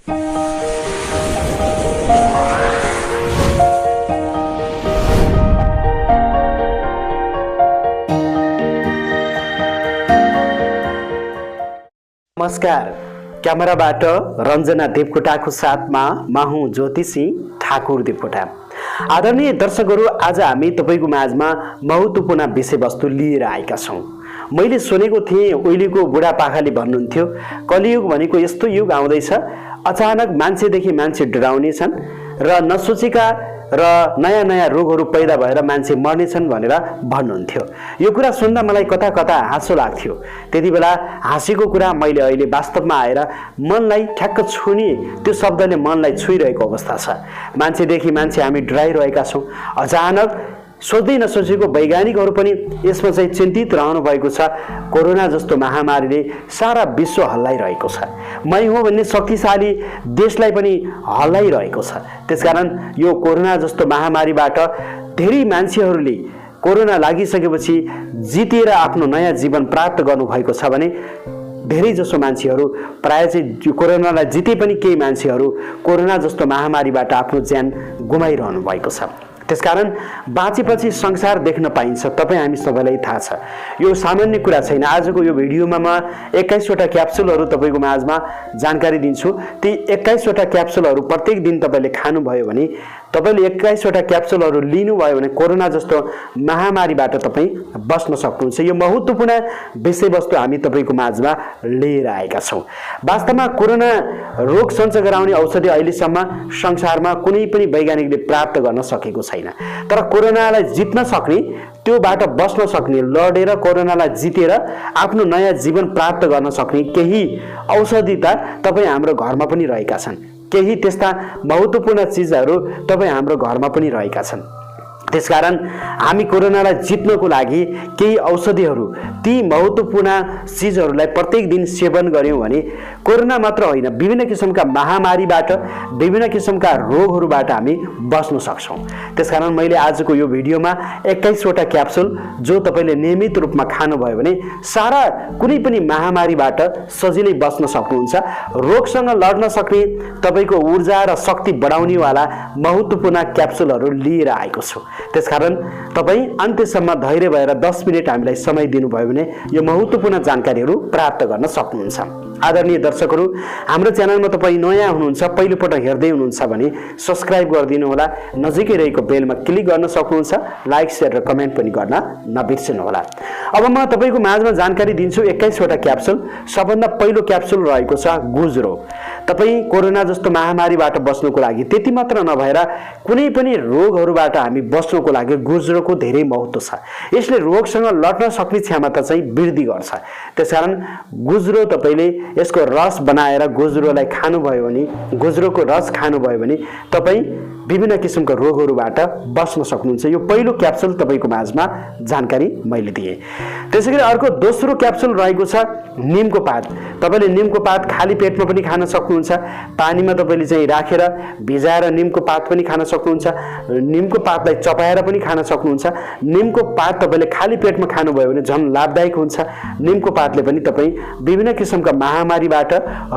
नमस्कार। क्यामेराबाट रञ्जना देवकोटाको साथमा म हुँ ज्योति सिंह ठाकुर देवकोटा। आदरणीय दर्शकहरू, आज हामी तपाईको माझमा महत्त्वपूर्ण विषयवस्तु लिएर आएका छौँ। मैले सुनेको थिएँ उहिलेको बुढापाकाले भन्नुहुन्थ्यो, कलियुग भनेको यस्तो युग आउँदैछ, अचानक मान्छेदेखि मान्छे डराउने छन् र नसोचेका र नयाँ नयाँ रोगहरू पैदा भएर मान्छे मर्नेछन् भनेर भन्नुहुन्थ्यो। यो कुरा सुन्दा मलाई कता कता हाँसो लाग्थ्यो। त्यति बेला हाँसेको कुरा मैले अहिले वास्तवमा आएर मनलाई ठ्याक्क छुने त्यो शब्दले मनलाई छुइरहेको अवस्था छ। मान्छेदेखि मान्छे हामी डराइरहेका छौँ। अचानक सोच्दै नसोचेको वैज्ञानिकहरू पनि यसमा चाहिँ चिन्तित रहनु भएको छ। कोरोना जस्तो महामारीले सारा विश्व हल्लाइरहेको छ। मै हो भन्ने शक्तिशाली देशलाई पनि हल्लाइरहेको छ। त्यसकारण यो कोरोना जस्तो महामारीबाट धेरै मान्छेहरूले कोरोना लागिसकेपछि जितेर आफ्नो नयाँ जीवन प्राप्त गर्नुभएको छ भने धेरै जसो मान्छेहरू प्राय चाहिँ कोरोनालाई जिते पनि केही मान्छेहरू कोरोना जस्तो महामारीबाट आफ्नो ज्यान गुमाइरहनु भएको छ। त्यसकारण बाँचेपछि संसार देख्न पाइन्छ। तपाईँ हामी सबैलाई थाहा छ, यो सामान्य कुरा छैन। आजको यो भिडियोमा म 21वटा क्याप्सुलहरू तपाईँको माझमा जानकारी दिन्छु। ती 21वटा क्याप्सुलहरू प्रत्येक दिन तपाईँले खानुभयो भने, तपाईँले 21वटा क्याप्सुलहरू लिनुभयो भने कोरोना जस्तो महामारीबाट तपाईँ बच्न सक्नुहुन्छ। यो महत्त्वपूर्ण विषयवस्तु हामी तपाईँको माझमा लिएर आएका छौँ। वास्तवमा कोरोना रोग सञ्चय गराउने औषधि अहिलेसम्म संसारमा कुनै पनि वैज्ञानिकले प्राप्त गर्न सकेको छैन। तर कोरोनालाई जित्न सक्ने, त्योबाट बच्न सक्ने, लडेर कोरोनालाई जितेर आफ्नो नयाँ जीवन प्राप्त गर्न सक्ने केही औषधि त तपाईँ हाम्रो घरमा पनि रहेका छन्। केही त्यस्ता महत्त्वपूर्ण चिजहरू तपाईँ हाम्रो घरमा पनि रहेका छन्। त्यसकारण हामी कोरोनालाई जित्नको लागि केही औषधिहरू, ती महत्त्वपूर्ण चिजहरूलाई प्रत्येक दिन सेवन गर्यौँ भने कोरोना मात्र होइन, विभिन्न किसिमका महामारीबाट, विभिन्न किसिमका रोगहरूबाट हामी बच्न सक्छौँ। त्यसकारण मैले आजको यो भिडियोमा 21वटा क्याप्सुल जो तपाईँले नियमित रूपमा खानुभयो भने सारा कुनै पनि महामारीबाट सजिलै बच्न सक्नुहुन्छ। रोगसँग लड्न सक्ने, तपाईँको ऊर्जा र शक्ति बढाउनेवाला महत्त्वपूर्ण क्याप्सुलहरू लिएर आएको छु। त्यसकारण तपाईँ अन्त्यसम्म धैर्य भएर 10 मिनट हामीलाई समय दिनुभयो भने यो महत्त्वपूर्ण जानकारीहरू प्राप्त गर्न सक्नुहुन्छ। आदरणीय दर्शकहरू, हाम्रो च्यानलमा तपाईँ नयाँ हुनुहुन्छ, पहिलोपटक हेर्दै हुनुहुन्छ भने सब्स्क्राइब गरिदिनु होला, नजिकै रहेको बेलमा क्लिक गर्न सक्नुहुन्छ, लाइक शेयर र कमेन्ट पनि गर्न नबिर्सनु होला। अब म तपाईँको माझमा जानकारी दिन्छु 21वटा क्याप्सुल। सबभन्दा पहिलो क्याप्सुल रहेको छ गुज्रो। तपाईँ कोरोना जस्तो महामारीबाट बच्नुको लागि, त्यति मात्र नभएर कुनै पनि रोगहरूबाट हामी बच्नुको लागि गुज्रोको धेरै महत्त्व छ। यसले रोगसँग लड्न सक्ने क्षमता चाहिँ वृद्धि गर्छ। त्यसकारण गुज्रो तपाईँले यसको रस बनाएर गुज्रोलाई खानुभयो भने, गुज्रोको रस खानुभयो भने तपाईँ विभिन्न किसिमका रोगहरूबाट बच्न सक्नुहुन्छ। यो पहिलो क्याप्सुल तपाईँको माझमा जानकारी मैले दिएँ। त्यसैगरी अर्को दोस्रो क्याप्सुल रहेको छ निमको पात। तपाईँले निमको पात खाली पेटमा पनि खान सक्नुहुन्छ। पानीमा तपाईँले चाहिँ राखेर भिजाएर निमको पात पनि खान सक्नुहुन्छ। निमको पातलाई चपाएर पनि खान सक्नुहुन्छ। निमको पात तपाईँले खाली पेटमा खानुभयो भने झन् लाभदायक हुन्छ। निमको पातले पनि तपाईँ विभिन्न किसिमका महामारीबाट,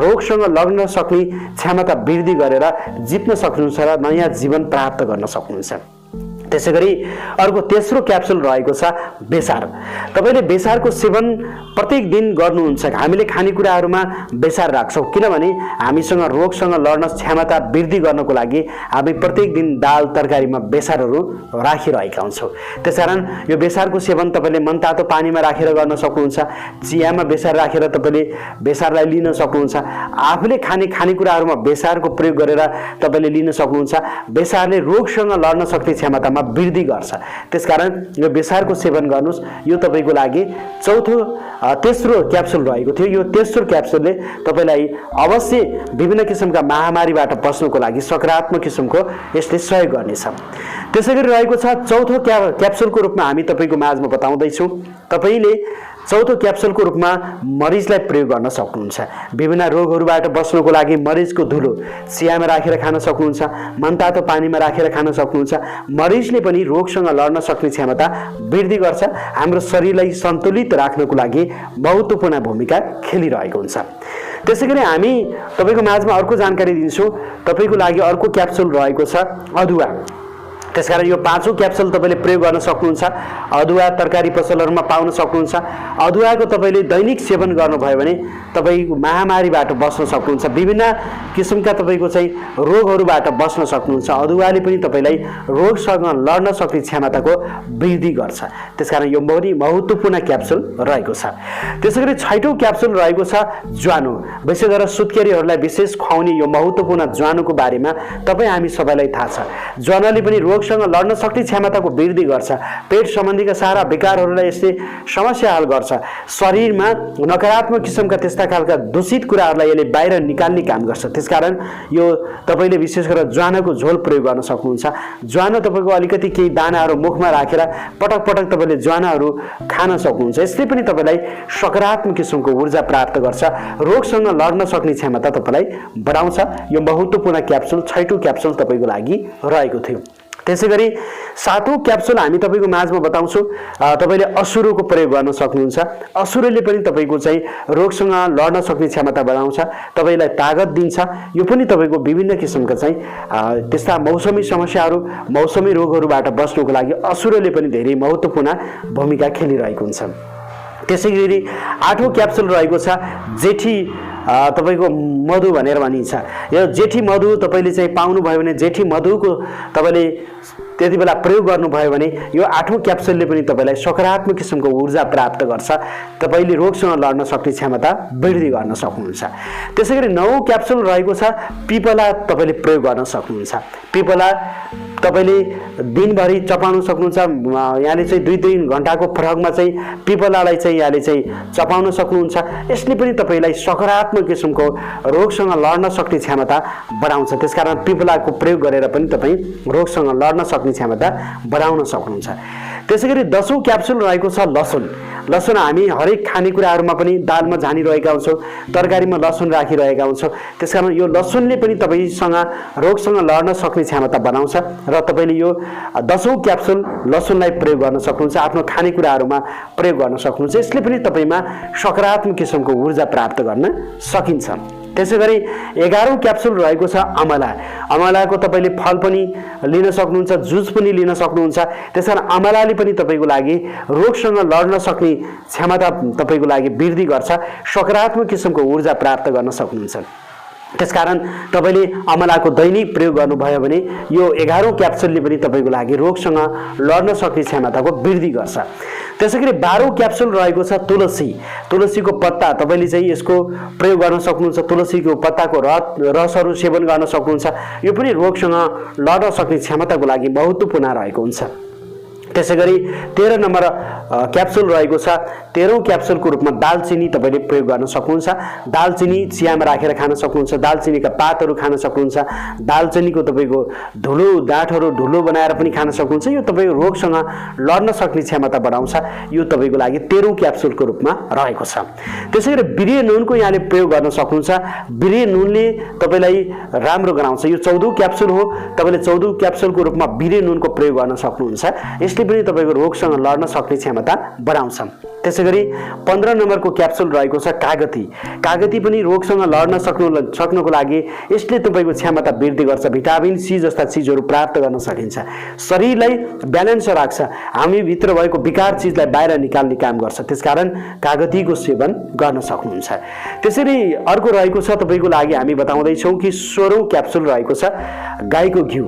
रोगसँग लड्न सक्ने क्षमता वृद्धि गरेर जित्न सक्नुहुन्छ र नयाँ जीवन प्राप्त गर्न सक्नुहुन्छ। त्यसैगरी अर्को तेस्रो क्याप्सुल रहेको छ बेसार। तपाईँले बेसारको सेवन प्रत्येक दिन गर्नुहुन्छ। हामीले खानेकुराहरूमा बेसार राख्छौँ, किनभने हामीसँग रोगसँग लड्न क्षमता वृद्धि गर्नको लागि हामी प्रत्येक दिन दाल तरकारीमा बेसारहरू राखिरहेका हुन्छौँ। त्यसकारण यो बेसारको सेवन तपाईँले मनतातो पानीमा राखेर गर्न सक्नुहुन्छ। चियामा बेसार राखेर तपाईँले बेसारलाई लिन सक्नुहुन्छ। आफूले खाने खानेकुराहरूमा बेसारको प्रयोग गरेर तपाईँले लिन सक्नुहुन्छ। बेसारले रोगसँग लड्न सक्ने क्षमतामा वृद्धि गर्छ। त्यसकारण यो बेसारको सेवन गर्नुस्। यो तपाईँको लागि तेस्रो क्याप्सुल रहेको थियो। यो तेस्रो क्याप्सुलले तपाईँलाई अवश्य विभिन्न किसिमका महामारीबाट बच्नको लागि सकारात्मक किसिमको यसले सहयोग गर्नेछ। त्यसैगरी रहेको छ चौथो क्याप्सुलको रूपमा हामी तपाईँको माझमा बताउँदैछौँ। तपाईँले चौथो क्याप्सुलको रूपमा मरिचलाई प्रयोग गर्न सक्नुहुन्छ। विभिन्न रोगहरूबाट बच्नको लागि मरिचको धुलो चियामा राखेर खान सक्नुहुन्छ। मनतातो पानीमा राखेर खान सक्नुहुन्छ। मरिचले पनि रोगसँग लड्न सक्ने क्षमता वृद्धि गर्छ। हाम्रो शरीरलाई सन्तुलित राख्नको लागि महत्त्वपूर्ण भूमिका खेलिरहेको हुन्छ। त्यसैगरी हामी तपाईको माझमा अर्को जानकारी दिन्छौँ। तपाईको लागि अर्को क्याप्सुल रहेको छ अदुवा। त्यसकारण यो पाँचौं क्याप्सुल तपाईले प्रयोग गर्न सक्नुहुन्छ। अदुवा तरकारी पसलहरुमा पाउन सक्नुहुन्छ। अदुवाको तपाईले दैनिक सेवन गर्नुभयो भने तपाईको महामारीबाट बस्न सक्नुहुन्छ। विभिन्न किसिमका तपाईको चाहिँ रोगहरुबाट बस्न सक्नुहुन्छ। अदुवाले पनि तपाईलाई रोगसँग लड्न सक्ने क्षमताको वृद्धि गर्छ। त्यसकारण यो बहुत महत्त्वपूर्ण क्याप्सुल रहेको छ। त्यसैगरी छैटौं क्याप्सुल रहेको छ ज्वानो। विशेष गरेर सुत्केरीहरुलाई विशेष खुवाउने यो महत्त्वपूर्ण ज्वानोको बारेमा तपाई हामी सबैलाई थाहा छ। ज्वानोले पनि रोगसँग लड्न सक्ने क्षमताको वृद्धि गर्छ। पेट सम्बन्धीका सारा विकारहरूलाई यसले समस्या हल गर्छ। शरीरमा नकारात्मक किसिमका त्यस्ता खालका दूषित कुराहरूलाई यसले बाहिर निकाल्ने काम गर्छ। त्यसकारण यो तपाईले विशेष गरेर ज्वानोको झोल प्रयोग गर्न सक्नुहुन्छ। ज्वानो तपाईको अलिकति केही दानाहरू मुखमा राखेर पटक पटक तपाईले ज्वानोहरू खान सक्नुहुन्छ। यसले पनि तपाईलाई सकारात्मक किसिमको ऊर्जा प्राप्त गर्छ। रोगसँग लड्न सक्ने क्षमता तपाईलाई बढाउँछ। यो महत्त्वपूर्ण क्याप्सुल छैटौं क्याप्सुल तपाईको लागि रहेको थियो। त्यसैगरी सातौं क्याप्सुल हामी तपाईको माझमा बताउँछु। तपाईले असुरोको प्रयोग गर्न सक्नुहुन्छ। असुरोले पनि तपाईको चाहिँ रोगसँग लड्न सक्ने क्षमता बढाउँछ, तपाईलाई तागत दिन्छ। यो पनि तपाईको विभिन्न किसिमका चाहिँ त्यस्ता मौसमी समस्याहरू, मौसमी रोगहरूबाट बच्नको लागि असुरोले पनि धेरै महत्त्वपूर्ण भूमिका खेलिरहेको हुन्छ। त्यसैगरी आठौं क्याप्सुल रहेको छ जेठी तपाईको मधु भनेर भनिन्छ। यो जेठी मधु तपाईले चाहिँ पाउनुभयो भने जेठी मधुको तपाईले त्यति बेला प्रयोग गर्नुभयो भने यो आठौं क्याप्सुलले पनि तपाईलाई सकारात्मक किसिमको ऊर्जा प्राप्त गर्छ। तपाईले रोगसँग लड्न सक्ने क्षमता वृद्धि गर्न सक्नुहुन्छ। त्यसैगरी नौं क्याप्सुल रहेको छ पिपला तपाईले प्रयोग गर्न सक्नुहुन्छ। पिपला तपाईले दिनभरि चपाउन सक्नुहुन्छ। यहाँले चाहिँ 2-3 घण्टाको फरकमा चाहिँ पिपलालाई चाहिँ यहाँले चाहिँ चपाउन सक्नुहुन्छ। यसले पनि तपाईलाई सकारात्मक किसिमको रोगसँग लड्न सक्ने क्षमता बढाउँछ। त्यसकारण पिपलाको प्रयोग गरेर पनि तपाई रोगसँग लड्न सक्ने क्षमता बढाउन सक्नुहुन्छ। त्यसैगरी 10औं क्याप्सुल रहेको छ लसुन। लसुन हामी हरेक खानेकुराहरूमा पनि दालमा झानिरहेका हुन्छौँ, तरकारीमा लसुन राखिरहेका हुन्छौँ। त्यसकारण यो लसुनले पनि तपाईसँग रोगसँग लड्न सक्ने क्षमता बनाउँछ र तपाईले यो 10औं क्याप्सुल लसुनलाई प्रयोग गर्न सक्नुहुन्छ। आफ्नो खानेकुराहरूमा प्रयोग गर्न सक्नुहुन्छ। यसले पनि तपाईमा सकारात्मक किसिमको ऊर्जा प्राप्त गर्न सकिन्छ। त्यसैगरी 11औं क्याप्सुल रहेको छ अमला। अमलाको तपाईले फल पनि लिन सक्नुहुन्छ, जुस पनि लिन सक्नुहुन्छ। त्यसकारण अमलाले पनि तपाईको लागि रोगसँग लड्न सक्ने क्षमता तपाईको लागि वृद्धि गर्छ, सकारात्मक किसिमको ऊर्जा प्राप्त गर्न सक्नुहुन्छ। त्यसकारण तपाईले अमलाको दैनिक प्रयोग गर्नुभयो भने यो 11औं क्याप्सुलले पनि तपाईको लागि रोगसँग लड्न सक्ने क्षमताको वृद्धि गर्छ। त्यसैगरी 12औं क्याप्सुल रहेको छ तुलसी। तुलसीको पत्ता तपाईले चाहिँ यसको प्रयोग गर्न सक्नुहुन्छ। तुलसीको पत्ताको रसहरू सेवन गर्न सक्नुहुन्छ। यो पनि रोगसँग लड्न सक्ने क्षमताको लागि महत्त्वपूर्ण रहेको हुन्छ। त्यसैगरी 13 नम्बर क्याप्सुल रहेको छ। 13औं क्याप्सुलको रूपमा दालचिनी तपाईले प्रयोग गर्न सक्नुहुन्छ। दालचिनी चियामा राखेर खान सक्नुहुन्छ। दालचिनीका पातहरू खान सक्नुहुन्छ। दालचिनीको तपाईको धुलो डाँठहरू धुलो बनाएर पनि खान सक्नुहुन्छ। यो तपाईको रोगसँग लड्न सक्ने क्षमता बढाउँछ। यो तपाईको लागि 13औं क्याप्सुलको रूपमा रहेको छ। त्यसैगरी बिर्य नुनको यहाँले प्रयोग गर्न सक्नुहुन्छ। बिर्य नुनले तपाईलाई राम्रो गराउँछ। यो 14औं क्याप्सुल हो। तपाईले 14औं क्याप्सुलको रूपमा बिर्य नुनको प्रयोग गर्न सक्नुहुन्छ। यसले पनि तपाईको रोगसँग लड्न सक्ने क्षमता बढाउँछ। त्यसैगरी 15 नम्बरको क्याप्सुल रहेको छ कागती। कागती पनि रोगसँग लड्न सक्नको लागि यसले तपाईको क्षमता वृद्धि गर्छ। भिटामिन सी जस्ता चीजहरू प्राप्त गर्न सकिन्छ। शरीरलाई ब्यालेन्स राख्छ। हामी भित्र भएको विकार चीजलाई बाहिर निकाल्ने काम गर्छ। त्यसकारण कागतीको सेवन गर्न सक्नुहुन्छ। त्यसैले अर्को रहेको छ तपाईको लागि हामी बताउँदै छौं कि 16औं क्याप्सुल रहेको छ गाईको घिउ।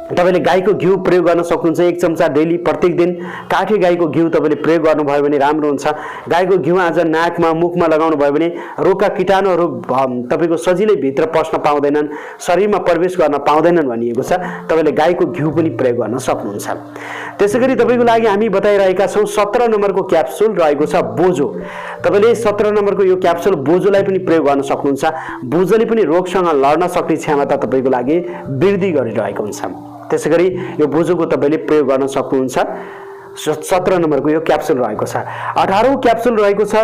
तपाईले गाईको घिउ प्रयोग गर्न सक्नुहुन्छ। 1 चम्चा डेली प्रत्येक दिन काठे गाईको घिउ तपाईले प्रयोग गर्नुभयो भने राम्रो हुन्छ। गाईको घिउ आज नाकमा मुखमा लगाउनु भयो भने रोगका कीटाणुहरू तपाईको सजिलै भित्र पस्न पाउँदैनन्, शरीरमा प्रवेश गर्न पाउँदैनन् भनिएको छ। तपाईले गाईको घिउ पनि प्रयोग गर्न सक्नुहुन्छ। त्यसैगरी तपाईको लागि हामी बताइरहेका छौं 17 नम्बरको क्याप्सुल रहेको छ बोजो। तपाईले 17 नम्बरको यो क्याप्सुल बोजोलाई पनि प्रयोग गर्न सक्नुहुन्छ। बोजोले पनि रोगसँग लड्न सक्ने क्षमता तपाईको लागि वृद्धि गरिरहेको हुन्छ। त्यसैगरी यो बोजोको तपाईले प्रयोग गर्न सक्नुहुन्छ। 17 नम्बरको यो क्याप्सुल रहेको छ। 18औं क्याप्सुल रहेको छ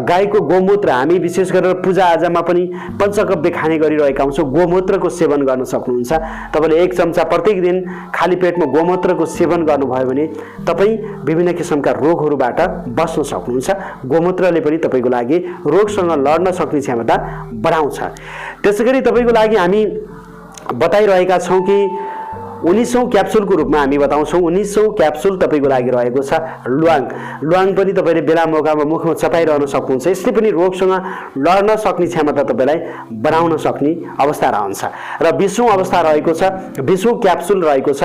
गाईको गोमूत्र। हामी विशेष गरेर पूजाआजामा पनि पञ्चगव्य खाने गरिरहेका हुन्छौँ। गोमूत्रको सेवन गर्न सक्नुहुन्छ। तपाईँले 1 चम्चा प्रत्येक दिन खाली पेटमा गोमूत्रको सेवन गर्नुभयो भने तपाईँ विभिन्न किसिमका रोगहरूबाट बच्न सक्नुहुन्छ। गोमूत्रले पनि तपाईँको लागि रोगसँग लड्न सक्ने क्षमता बढाउँछ। त्यसैगरी तपाईँको लागि हामी बताइरहेका छौँ कि 19औं क्याप्सुलको रूपमा हामी बताउँछौँ। 19औं क्याप्सुल तपाईँको लागि रहेको छ ल्वाङ। ल्वाङ पनि तपाईँले बेला मौकामा मुखमा चपाइरहन सक्नुहुन्छ। यसले पनि रोगसँग लड्न सक्ने क्षमता तपाईँलाई बढाउन सक्ने अवस्था रहन्छ। र 20औं अवस्था रहेको छ, 20औं क्याप्सुल रहेको छ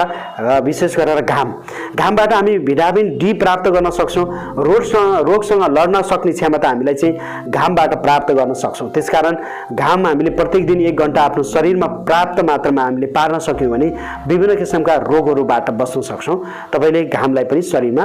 विशेष गरेर घाम। घामबाट हामी भिटामिन डी प्राप्त गर्न सक्छौँ। रोगसँग लड्न सक्ने क्षमता हामीलाई चाहिँ घामबाट प्राप्त गर्न सक्छौँ। त्यसकारण घाम हामीले प्रत्येक दिन 1 घण्टा आफ्नो शरीरमा पर्याप्त मात्रामा हामीले पार्न सक्यौँ भने विभिन्न किसिमका रोगहरूबाट बच्न सक्छौँ। तपाईँले घामलाई पनि शरीरमा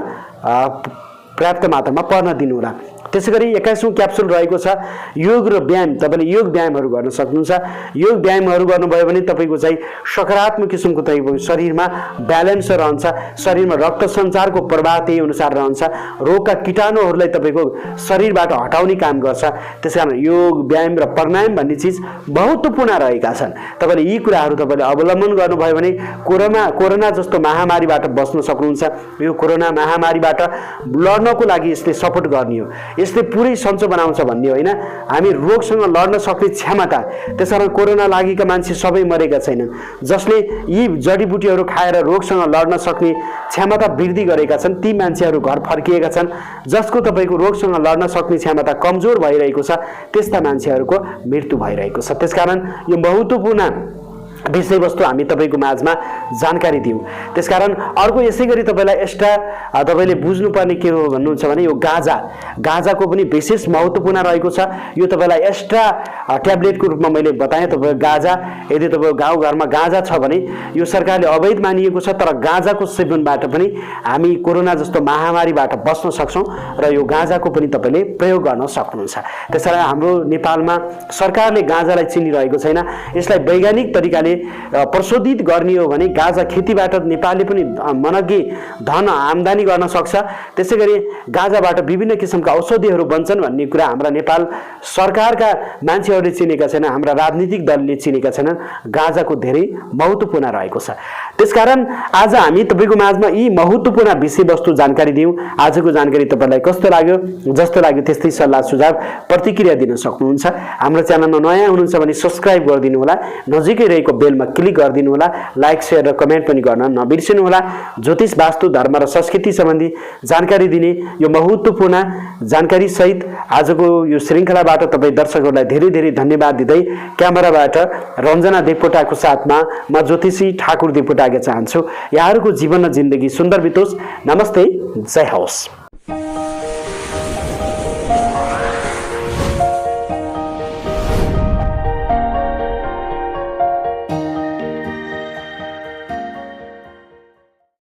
पर्याप्त मात्रामा पर्न दिनुहोला। त्यसैगरी 21औं क्याप्सुल रहेको छ योग र व्यायाम। तपाईँले योग व्यायामहरू गर्न सक्नुहुन्छ। योग व्यायामहरू गर्नुभयो भने तपाईँको चाहिँ सकारात्मक किसिमको तपाईँको शरीरमा ब्यालेन्स रहन्छ। शरीरमा रक्त सञ्चारको प्रवाह त्यही अनुसार रहन्छ। रोगका कीटाणुहरूलाई तपाईँको शरीरबाट हटाउने काम गर्छ। त्यसकारण योग व्यायाम र प्राणायाम भन्ने चिज महत्त्वपूर्ण रहेका छन्। तपाईँले यी कुराहरू तपाईँले अवलम्बन गर्नुभयो भने कोरोना जस्तो महामारीबाट बच्न सक्नुहुन्छ। यो कोरोना महामारीबाट लड्नको लागि यसले सपोर्ट गर्ने हो। यसले पुरै सन्चो बनाउँछ भन्ने होइन, हामी रोगसँग लड्न सक्ने क्षमता। त्यसकारण कोरोना लागेका मान्छे सबै मरेका छैनन्। जसले यी जडीबुटीहरू खाएर रोगसँग लड्न सक्ने क्षमता वृद्धि गरेका छन् ती मान्छेहरू घर फर्किएका छन्। जसको तपाईँको रोगसँग लड्न सक्ने क्षमता कमजोर भइरहेको छ त्यस्ता मान्छेहरूको मृत्यु भइरहेको छ। त्यसकारण यो महत्त्वपूर्ण विषयवस्तु हामी तपाईँको माझमा जानकारी दियौँ। त्यसकारण अर्को यसै गरी तपाईँलाई एक्स्ट्रा तपाईँले बुझ्नुपर्ने के हो भन्नुहुन्छ भने यो गाँजाको पनि विशेष महत्त्वपूर्ण रहेको छ। यो तपाईँलाई एक्स्ट्रा ट्याब्लेटको रूपमा मैले बताएँ। तपाईँको गाँजा यदि तपाईँको गाउँघरमा गाँजा छ भने यो सरकारले अवैध मानिएको छ, तर गाँजाको सेवनबाट पनि हामी कोरोना जस्तो महामारीबाट बच्न सक्छौँ र यो गाँजाको पनि तपाईँले प्रयोग गर्न सक्नुहुन्छ। त्यसैले हाम्रो नेपालमा सरकारले गाँजालाई चिनिरहेको छैन। यसलाई वैज्ञानिक तरिकाले प्रशोधित गर्ने हो भने गाँजा खेतीबाट नेपालले पनि मनग्गी धन आम्दानी गर्न सक्छ। त्यसैगरी गाँजाबाट विभिन्न किसिमका औषधिहरू बन्छन् भन्ने कुरा हाम्रा नेपाल सरकारका मान्छेहरूले चिनेका छैनन्, हाम्रा राजनीतिक दलले चिनेका छैनन्। गाँजाको धेरै महत्त्वपूर्ण रहेको छ। त्यसकारण आज हामी तपाईँको माझमा यी महत्त्वपूर्ण विषयवस्तु जानकारी दियौँ। आजको जानकारी तपाईँलाई कस्तो लाग्यो? जस्तो लाग्यो त्यस्तै सल्लाह सुझाव प्रतिक्रिया दिन सक्नुहुन्छ। हाम्रो च्यानलमा नयाँ हुनुहुन्छ भने सब्स्क्राइब गरिदिनु होला, नजिकै रहेको बेलमा क्लिक गरिदिनु होला, लाइक शेयर र कमेन्ट पनि गर्न नबिर्सिनु होला। ज्योतिष वास्तु धर्म र संस्कृति सम्बन्धी जानकारी दिने यो महत्त्वपूर्ण जानकारी सहित आजको यो श्रृङ्खलाबाट तपाईँ दर्शकहरूलाई धेरै धेरै धन्यवाद दिँदै क्यामेराबाट रञ्जना देवकोटाको साथमा म ज्योतिषी ठाकुर देवकोटा चाहन्छु। यहाँहरूको जीवन र जिन्दगी सुन्दर बितोस्। नमस्ते, जय होस्।